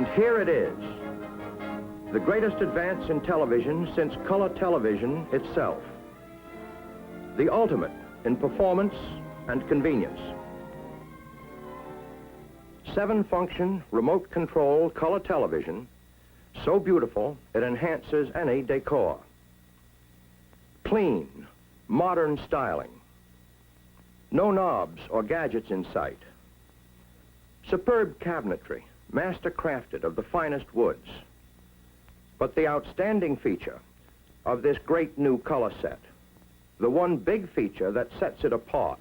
And here it is, the greatest advance in television since color television itself. The ultimate in performance and convenience. 7-function remote control color television, so beautiful it enhances any decor. Clean, modern styling. No knobs or gadgets in sight. Superb cabinetry, master crafted of the finest woods. But the outstanding feature of this great new color set, the one big feature that sets it apart,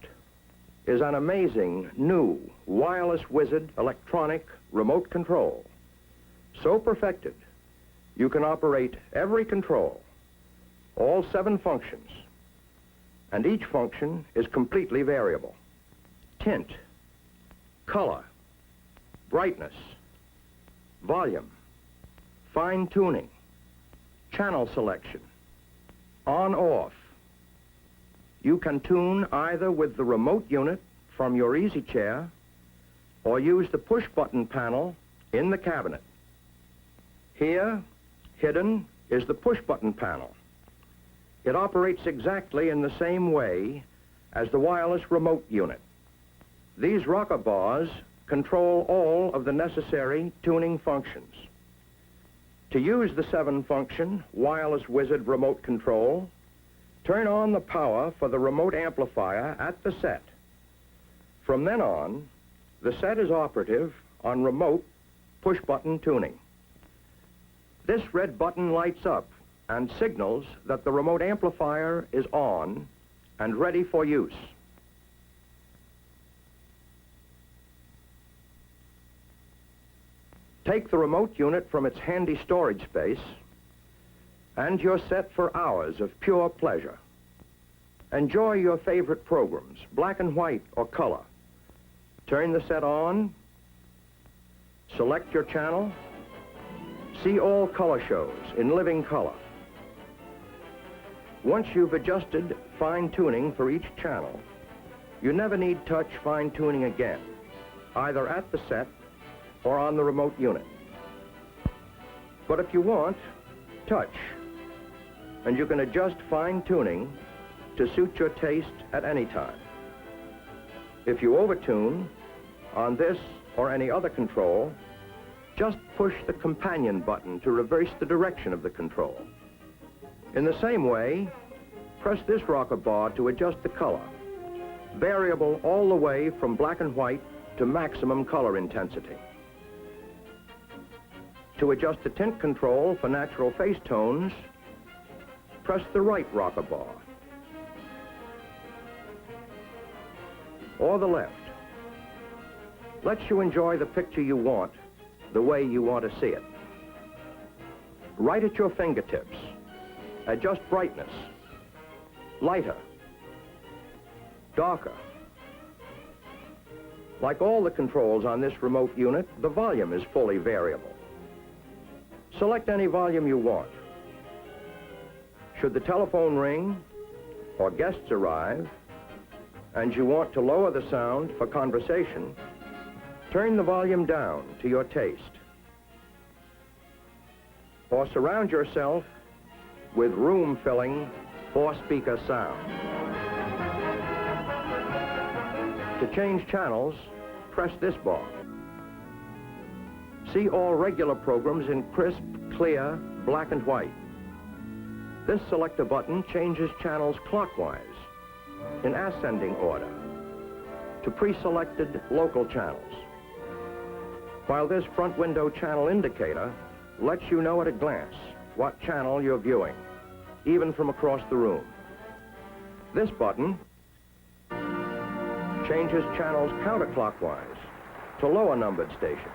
is an amazing new wireless wizard electronic remote control. So perfected, you can operate every control, all 7 functions, and each function is completely variable. Tint, color, brightness, volume, fine tuning, channel selection, on-off. You can tune either with the remote unit from your easy chair or use the push-button panel in the cabinet. Here, hidden, is the push-button panel. It operates exactly in the same way as the wireless remote unit. These rocker bars control all of the necessary tuning functions. To use the 7-function wireless wizard remote control, turn on the power for the remote amplifier at the set. From then on, the set is operative on remote push-button tuning. This red button lights up and signals that the remote amplifier is on and ready for use. Take the remote unit from its handy storage space, and you're set for hours of pure pleasure. Enjoy your favorite programs, black and white or color. Turn the set on, select your channel, see all color shows in living color. Once you've adjusted fine-tuning for each channel, you never need touch fine-tuning again, either at the set or on the remote unit. But if you want, touch, and you can adjust fine-tuning to suit your taste at any time. If you overtune on this or any other control, just push the companion button to reverse the direction of the control. In the same way, press this rocker bar to adjust the color, variable all the way from black and white to maximum color intensity. To adjust the tint control for natural face tones, press the right rocker bar, or the left. Lets you enjoy the picture you want, the way you want to see it. Right at your fingertips, adjust brightness, lighter, darker. Like all the controls on this remote unit, the volume is fully variable. Select any volume you want. Should the telephone ring or guests arrive, and you want to lower the sound for conversation, turn the volume down to your taste. Or surround yourself with room-filling 4-speaker sound. To change channels, press this bar. See all regular programs in crisp, clear, black and white. This selector button changes channels clockwise, in ascending order, to pre-selected local channels. While this front window channel indicator lets you know at a glance what channel you're viewing, even from across the room. This button changes channels counterclockwise to lower numbered stations.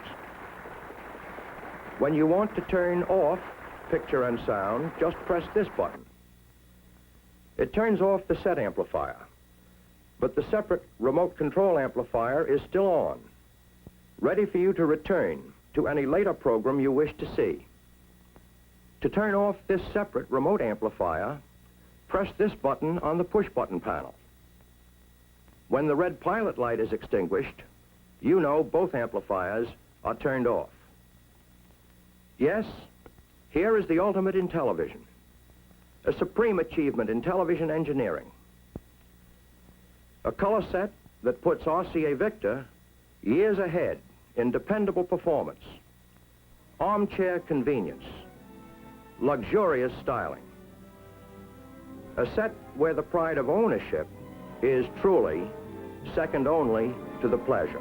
When you want to turn off picture and sound, just press this button. It turns off the set amplifier, but the separate remote control amplifier is still on, ready for you to return to any later program you wish to see. To turn off this separate remote amplifier, press this button on the push-button panel. When the red pilot light is extinguished, you know both amplifiers are turned off. Yes, here is the ultimate in television. A supreme achievement in television engineering. A color set that puts RCA Victor years ahead in dependable performance, armchair convenience, luxurious styling. A set where the pride of ownership is truly second only to the pleasure.